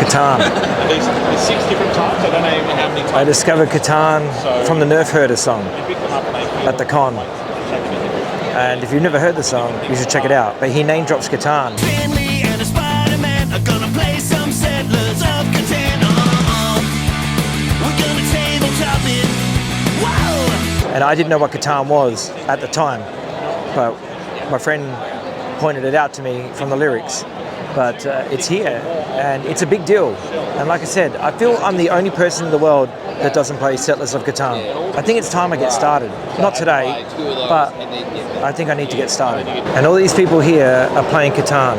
Catan. There's 6 different types. I don't know even how many types. I discovered Catan from the Nerf Herder song at the con. And if you've never heard the song, you should check it out. But he name drops Catan. And I didn't know what Catan was at the time, but my friend pointed it out to me from the lyrics. But it's here, and it's a big deal. And like I said, I feel I'm the only person in the world that doesn't play Settlers of Catan. I think it's time I get started. Not today, but I think I need to get started. And all these people here are playing Catan.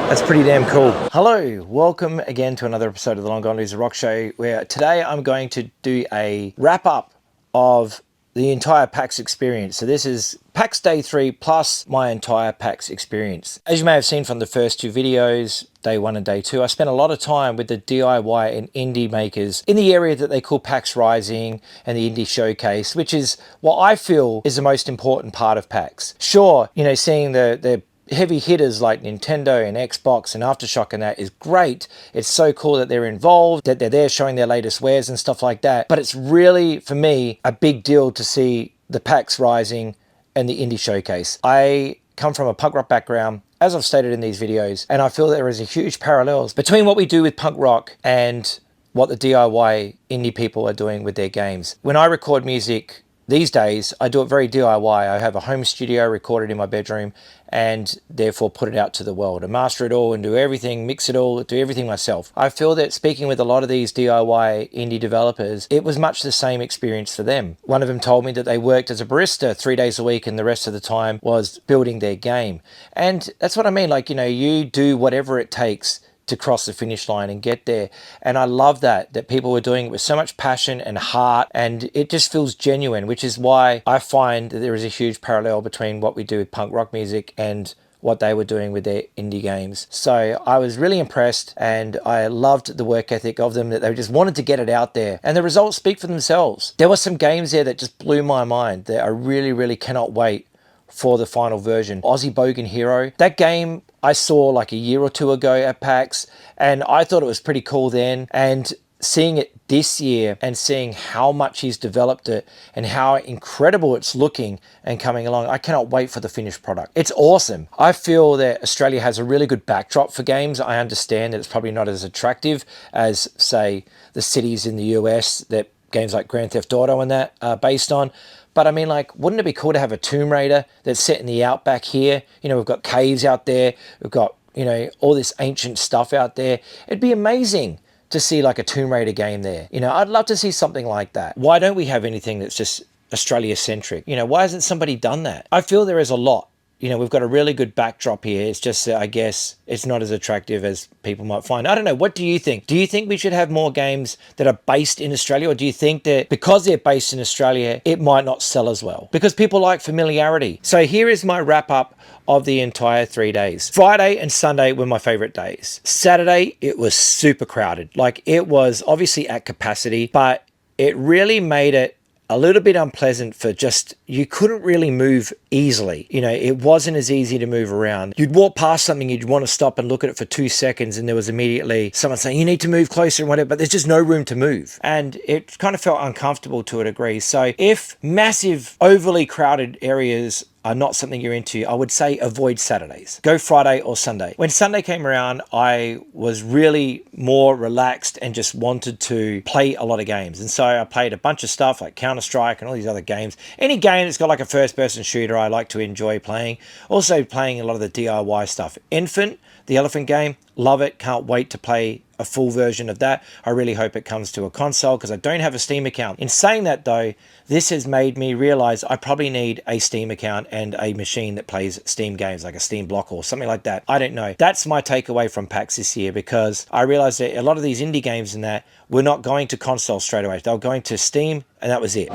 That's pretty damn cool. Hello, welcome again to another episode of the Long Gone Loser Rock Show, where today I'm going to do a wrap up of the entire PAX experience. So this is PAX Day 3 plus my entire PAX experience. As you may have seen from the first 2 videos, Day 1 and Day 2, I spent a lot of time with the DIY and indie makers in the area that they call PAX Rising and the Indie Showcase, which is what I feel is the most important part of PAX. Sure, you know, seeing the heavy hitters like Nintendo and Xbox and Aftershock and that is great. It's so cool that they're involved, that they're there showing their latest wares and stuff like that. But it's really, for me, a big deal to see the PAX Rising and the Indie Showcase. I come from a punk rock background, as I've stated in these videos, and I feel there is a huge parallels between what we do with punk rock and what the DIY indie people are doing with their games. When I record music these days, I do it very DIY. I have a home studio recorded in my bedroom and therefore put it out to the world and master it all and do everything, mix it all, do everything myself. I feel that speaking with a lot of these DIY indie developers, it was much the same experience for them. One of them told me that they worked as a barista 3 days a week and the rest of the time was building their game. And that's what I mean. Like, you know, you do whatever it takes to cross the finish line and get there. And I love that people were doing it with so much passion and heart, and it just feels genuine, which is why I find that there is a huge parallel between what we do with punk rock music and what they were doing with their indie games. So I was really impressed, and I loved the work ethic of them, that they just wanted to get it out there, and the results speak for themselves. There were some games there that just blew my mind that I really cannot wait for the final version. Aussie Bogan Hero, that game I saw like a year or 2 ago at PAX, and I thought it was pretty cool then, and seeing it this year and seeing how much he's developed it and how incredible it's looking and coming along, I cannot wait for the finished product. It's awesome. I feel that Australia has a really good backdrop for games. I understand that it's probably not as attractive as, say, the cities in the US that games like Grand Theft Auto and that are based on. But I mean, like, wouldn't it be cool to have a Tomb Raider that's set in the outback here? You know, we've got caves out there. We've got, you know, all this ancient stuff out there. It'd be amazing to see like a Tomb Raider game there. You know, I'd love to see something like that. Why don't we have anything that's just Australia-centric? You know, why hasn't somebody done that? I feel there is a lot. You know, we've got a really good backdrop here. It's just, I guess, it's not as attractive as people might find. I don't know. What do you think? Do you think we should have more games that are based in Australia? Or do you think that because they're based in Australia, it might not sell as well? Because people like familiarity. So here is my wrap up of the entire 3 days. Friday and Sunday were my favorite days. Saturday, it was super crowded. Like, it was obviously at capacity, but it really made it a little bit unpleasant for just, you couldn't really move easily. You know, it wasn't as easy to move around. You'd walk past something, you'd want to stop and look at it for 2 seconds, and there was immediately someone saying, you need to move closer and whatever, but there's just no room to move. And it kind of felt uncomfortable to a degree. So if massive, overly crowded areas are not something you're into, I would say avoid Saturdays. Go Friday or Sunday. When Sunday came around, I was really more relaxed and just wanted to play a lot of games. And so I played a bunch of stuff like Counter-Strike and all these other games. Any game that's got like a first-person shooter, I like to enjoy playing. Also playing a lot of the DIY stuff. Infant, the elephant game, love it. Can't wait to play a full version of that. I really hope it comes to a console because I don't have a Steam account. In saying that though, this has made me realize I probably need a Steam account and a machine that plays Steam games, like a Steam Block or something like that. I don't know. That's my takeaway from PAX this year, because I realized that a lot of these indie games and that were not going to console straight away. They were going to Steam, and that was it.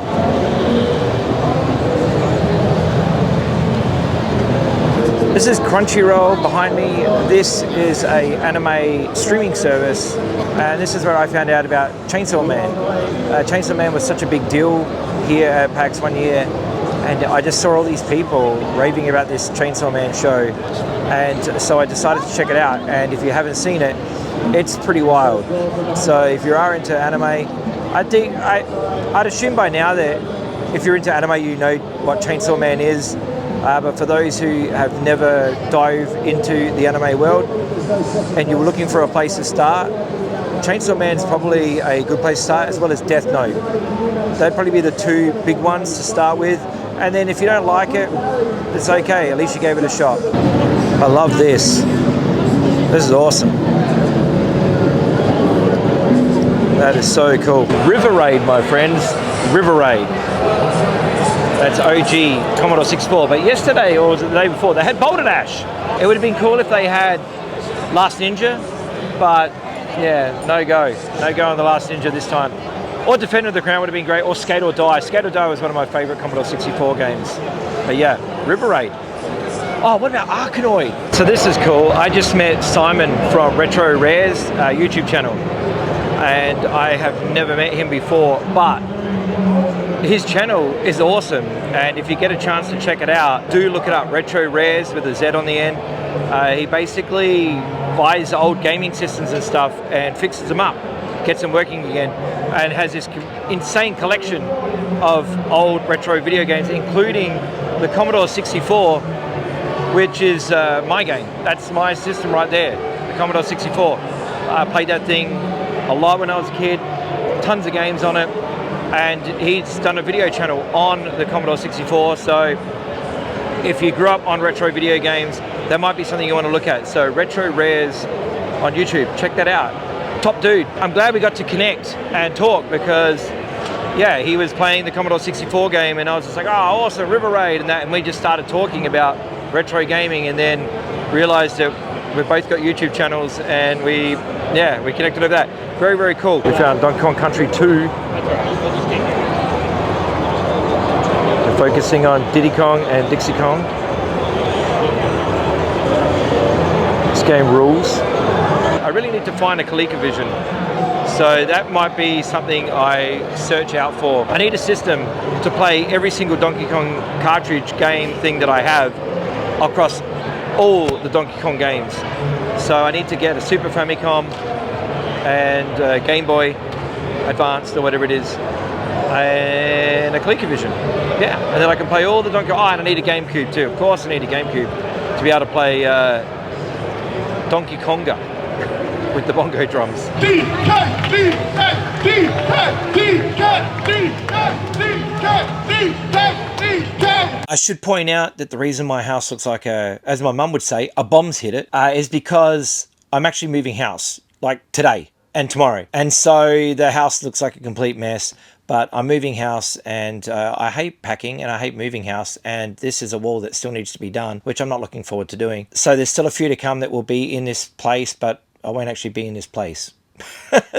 This is Crunchyroll behind me. This is a anime streaming service, and this is where I found out about Chainsaw Man. Chainsaw Man was such a big deal here at PAX one year, and I just saw all these people raving about this Chainsaw Man show, and so I decided to check it out. And if you haven't seen it, it's pretty wild. So if you are into anime, I'd assume by now that if you're into anime, you know what Chainsaw Man is. But for those who have never dived into the anime world and you were looking for a place to start, Chainsaw Man's probably a good place to start, as well as Death Note. They'd probably be the two big ones to start with. And then if you don't like it, it's okay. At least you gave it a shot. I love this. This is awesome. That is so cool. River Raid, my friends. River Raid. That's OG Commodore 64. But yesterday, or was it the day before, they had Boulder Dash. It would have been cool if they had Last Ninja, but yeah, no go. No go on the Last Ninja this time. Or Defender of the Crown would have been great, or Skate or Die. Skate or Die was one of my favorite Commodore 64 games. But yeah, River Raid. Oh, what about Arkanoid? So this is cool. I just met Simon from Retro Rare's YouTube channel, and I have never met him before, but his channel is awesome, and if you get a chance to check it out, do look it up. Retro Rares with a Z on the end. He basically buys old gaming systems and stuff and fixes them up, gets them working again, and has this insane collection of old retro video games, including the Commodore 64, which is my game. That's my system right there, the Commodore 64. I played that thing a lot when I was a kid, tons of games on it, and he's done a video channel on the Commodore 64, so if you grew up on retro video games, that might be something you want to look at. So Retro Rares on YouTube, check that out. Top dude. I'm glad we got to connect and talk, because yeah, he was playing the Commodore 64 game and I was just like, oh awesome, River Raid and that, and we just started talking about retro gaming, and then realized that we've both got YouTube channels, and we connected over that. Very, very cool. We found Donkey Kong Country 2. We're focusing on Diddy Kong and Dixie Kong. This game rules. I really need to find a ColecoVision, so that might be something I search out for. I need a system to play every single Donkey Kong cartridge game thing that I have across all the Donkey Kong games. So I need to get a Super Famicom and a Game Boy Advanced or whatever it is, and a ColecoVision. Yeah, and then I can play all the Donkey Kong. Oh, and I need a GameCube too. Of course I need a GameCube to be able to play Donkey Konga with the bongo drums. I should point out that the reason my house looks like as my mum would say, a bomb's hit it, is because I'm actually moving house, like today and tomorrow. And so the house looks like a complete mess, but I'm moving house, and I hate packing and I hate moving house, and this is a wall that still needs to be done, which I'm not looking forward to doing. So there's still a few to come that will be in this place, but I won't actually be in this place,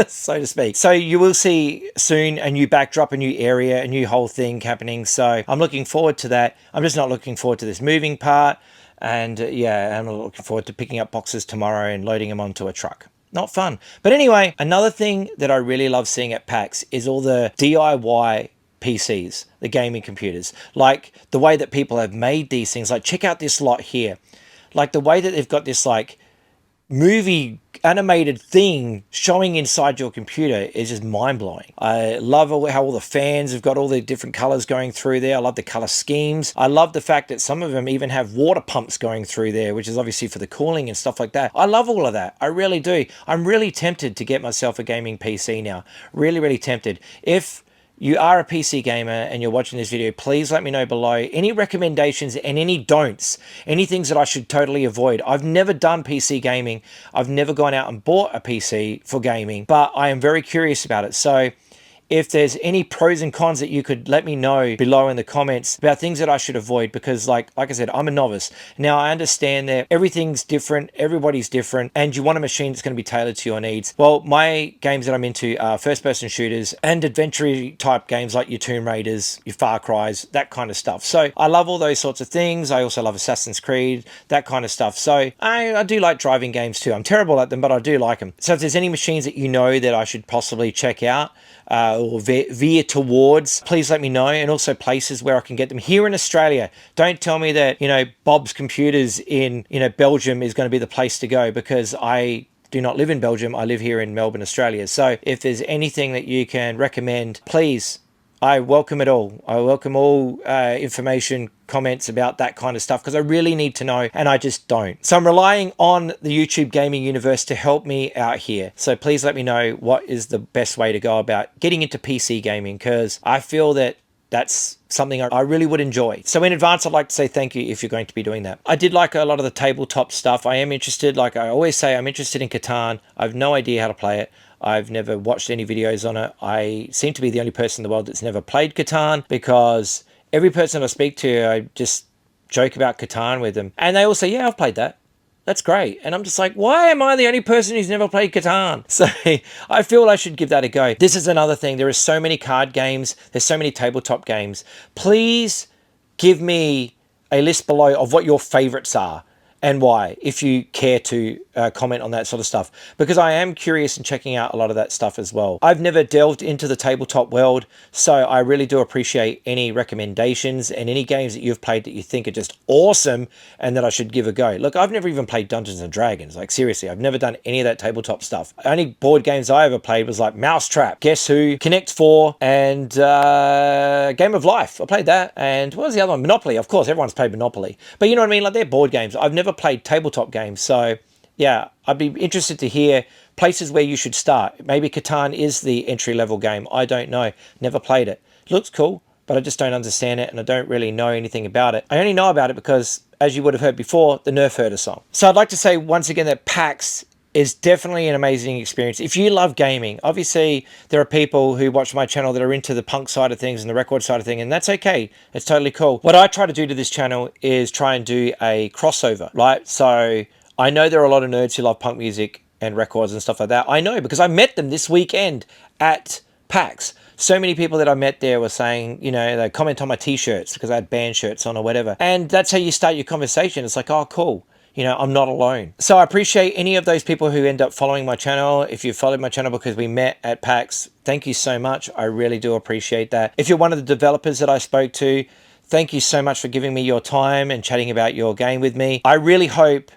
so to speak. So you will see soon a new backdrop, a new area, a new whole thing happening. So I'm looking forward to that. I'm just not looking forward to this moving part. And yeah, I'm looking forward to picking up boxes tomorrow and loading them onto a truck. Not fun. But anyway, another thing that I really love seeing at PAX is all the DIY PCs, the gaming computers. Like the way that people have made these things. Like check out this lot here. Like the way that they've got this like movie animated thing showing inside your computer is just mind-blowing. I love how all the fans have got all the different colors going through there. I love the color schemes. I love the fact that some of them even have water pumps going through there, which is obviously for the cooling and stuff like that. I love all of that. I really do. I'm really tempted to get myself a gaming PC now. Really, really tempted. If you are a PC gamer and you're watching this video, please let me know below any recommendations and any don'ts, any things that I should totally avoid. I've never done PC gaming. I've never gone out and bought a PC for gaming, but I am very curious about it. So if there's any pros and cons that you could let me know below in the comments about things that I should avoid, because like I said, I'm a novice. Now I understand that everything's different, everybody's different, and you want a machine that's going to be tailored to your needs. Well, my games that I'm into are first-person shooters and adventure type games like your Tomb Raiders, your Far Cries, that kind of stuff. So I love all those sorts of things. I also love Assassin's Creed, that kind of stuff. So I do like driving games too. I'm terrible at them, but I do like them. So if there's any machines that you know that I should possibly check out, or veer towards, please let me know. And also places where I can get them here in Australia. Don't tell me that, Bob's Computers in, Belgium is going to be the place to go, because I do not live in Belgium. I live here in Melbourne, Australia. So if there's anything that you can recommend, please, I welcome it all. I welcome all information, comments about that kind of stuff, because I really need to know, and I just don't. So I'm relying on the YouTube gaming universe to help me out here. So please let me know what is the best way to go about getting into PC gaming, because I feel that that's something I really would enjoy. So in advance, I'd like to say thank you if you're going to be doing that. I did like a lot of the tabletop stuff. I am interested, like I always say, I'm interested in Catan. I have no idea how to play it. I've never watched any videos on it. I seem to be the only person in the world that's never played Catan, because every person I speak to, I just joke about Catan with them. And they all say, yeah, I've played that. That's great. And I'm just like, why am I the only person who's never played Catan? So I feel I should give that a go. This is another thing. There are so many card games. There's so many tabletop games. Please give me a list below of what your favorites are and why, if you care to comment on that sort of stuff, because I am curious and checking out a lot of that stuff as well. I've never delved into the tabletop world, so I really do appreciate any recommendations and any games that you've played that you think are just awesome and that I should give a go. Look, I've never even played Dungeons and Dragons. Like, seriously, I've never done any of that tabletop stuff. The only board games I ever played was like Mousetrap, Guess Who, Connect 4, and Game of Life. I played that. And what was the other one? Monopoly. Of course, everyone's played Monopoly. But you know what I mean? Like, they're board games. I've never played tabletop games, so yeah, I'd be interested to hear places where you should start. Maybe Catan is the entry-level game. I don't know. Never played it. Looks cool, but I just don't understand it, and I don't really know anything about it. I only know about it because, as you would have heard before, the Nerf Herder song. So I'd like to say once again that PAX is definitely an amazing experience. If you love gaming, obviously there are people who watch my channel that are into the punk side of things and the record side of things, and that's okay. It's totally cool. What I try to do to this channel is try and do a crossover, right? So I know there are a lot of nerds who love punk music and records and stuff like that. I know, because I met them this weekend at PAX. So many people that I met there were saying, they comment on my t-shirts because I had band shirts on or whatever. And that's how you start your conversation. It's like, oh, cool. I'm not alone. So I appreciate any of those people who end up following my channel. If you followed my channel because we met at PAX, thank you so much. I really do appreciate that. If you're one of the developers that I spoke to, thank you so much for giving me your time and chatting about your game with me. I really hope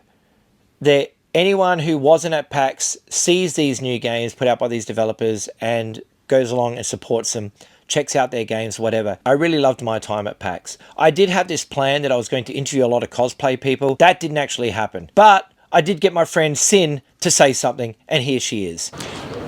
that anyone who wasn't at PAX sees these new games put out by these developers and goes along and supports them, checks out their games, whatever. I really loved my time at PAX. I did have this plan that I was going to interview a lot of cosplay people. That didn't actually happen. But I did get my friend Sin to say something, and here she is.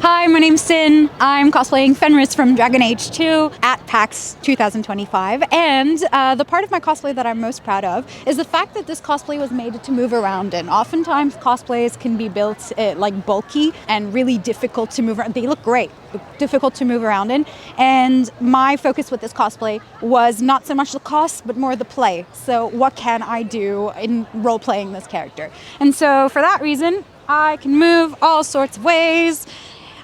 Hi, my name's Sin. I'm cosplaying Fenris from Dragon Age 2 at PAX 2025. And the part of my cosplay that I'm most proud of is the fact that this cosplay was made to move around in. Oftentimes cosplays can be built like bulky and really difficult to move around. They look great, but difficult to move around in. And my focus with this cosplay was not so much the cost, but more the play. So what can I do in role-playing this character? And so for that reason, I can move all sorts of ways.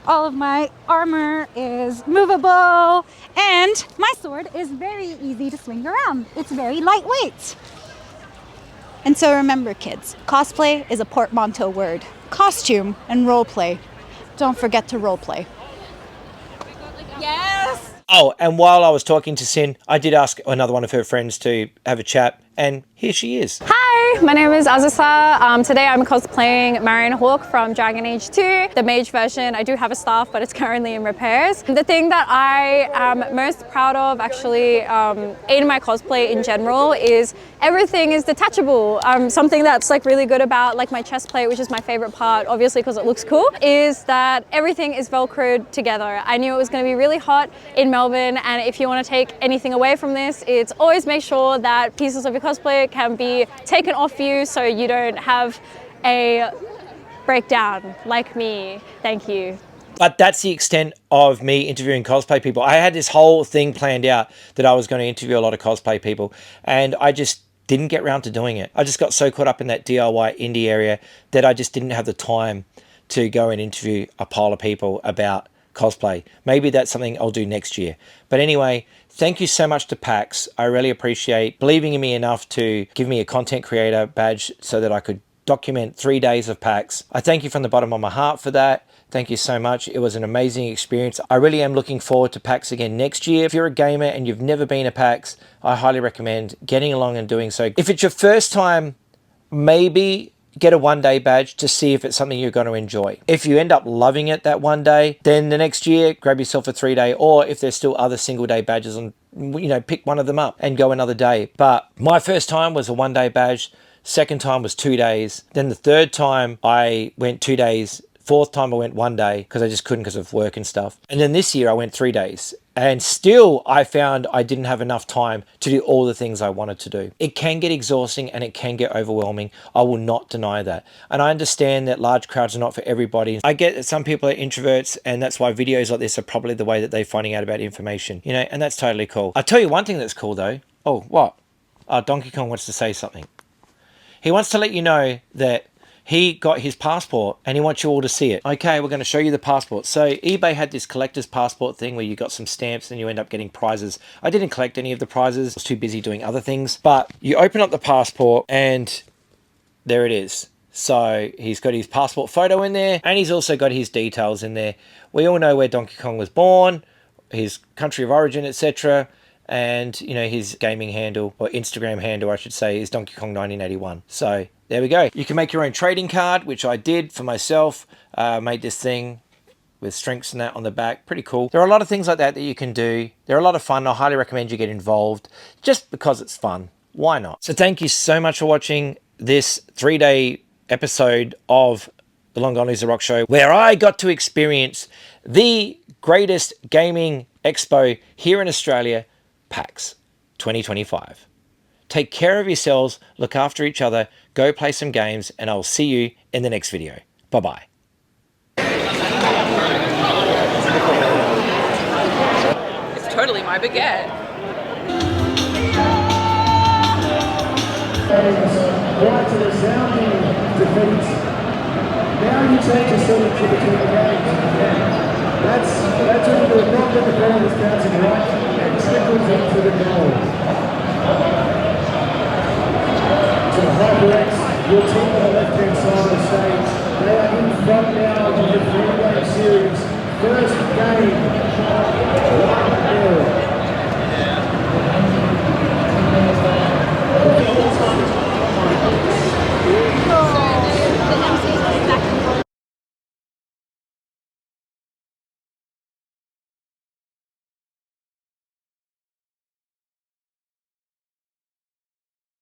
All of my armor is movable, and my sword is very easy to swing around. It's very lightweight. And so remember, kids, cosplay is a portmanteau word. Costume and roleplay. Don't forget to roleplay. Yes! Oh, and while I was talking to Sin, I did ask another one of her friends to have a chat, and here she is. Hi, my name is Azusa. Today I'm cosplaying Marion Hawk from Dragon Age 2, the mage version. I do have a staff, but it's currently in repairs. The thing that I am most proud of actually in my cosplay in general is everything is detachable. Something that's like really good about like my chest plate, which is my favorite part, obviously because it looks cool, is that everything is velcroed together. I knew it was going to be really hot in Melbourne, and if you want to take anything away from this, it's always make sure that pieces of your cosplay can be taken off you so you don't have a breakdown like me. Thank you. But that's the extent of me interviewing cosplay people. I had this whole thing planned out that I was going to interview a lot of cosplay people, and I just didn't get around to doing it. I just got so caught up in that DIY indie area that I just didn't have the time to go and interview a pile of people about cosplay. Maybe that's something I'll do next year. But anyway, thank you so much to PAX. I really appreciate believing in me enough to give me a content creator badge so that I could document 3 days of PAX. I thank you from the bottom of my heart for that. thank you so much. It was an amazing experience. I really am looking forward to PAX again next year. If you're a gamer and you've never been to PAX, I highly recommend getting along and doing so. If it's your first time, maybe get a one-day badge to see if it's something you're going to enjoy. If you end up loving it that one day, then the next year grab yourself a 3-day, or if there's still other single-day badges, on, you know, pick one of them up and go another day. But my first time was a one-day badge. Second time was 2 days. Then the third time I went 2 days. Fourth time I went 1 day because I just couldn't because of work and stuff. And then this year I went 3 days. And still I found I didn't have enough time to do all the things I wanted to do. It can get exhausting and it can get overwhelming. I will not deny that. And I understand that large crowds are not for everybody. I get that some people are introverts, and that's why videos like this are probably the way that they're finding out about information, you know, and that's totally cool. I'll tell you one thing that's cool though. Oh, what? Oh, Donkey Kong wants to say something. He wants to let you know that he got his passport and he wants you all to see it. Okay, we're going to show you the passport. So eBay had this collector's passport thing where you got some stamps and you end up getting prizes. I didn't collect any of the prizes. I was too busy doing other things. But you open up the passport and there it is. So he's got his passport photo in there and he's also got his details in there. We all know where Donkey Kong was born, his country of origin, etc. And, you know, his gaming handle, or Instagram handle, I should say, is Donkey Kong 1981. So there we go. You can make your own trading card, which I did for myself. Made this thing with strengths and that on the back. Pretty cool. There are a lot of things like that that you can do. They're a lot of fun. I highly recommend you get involved just because it's fun. Why not? So thank you so much for watching this 3-day episode of the Long Gone Loser Rock Show, where I got to experience the greatest gaming expo here in Australia, PAX 2025. Take care of yourselves, look after each other, go play some games, and I'll see you in the next video. Bye-bye. It's totally my baguette. Right to the sounding defeat. Now you change your settings in between the games. That's all the not that the ball is bouncing right and trickles into the goal. To the HyperX, your team on the left-hand side of the stage. They are in front now of the 3-game series. First game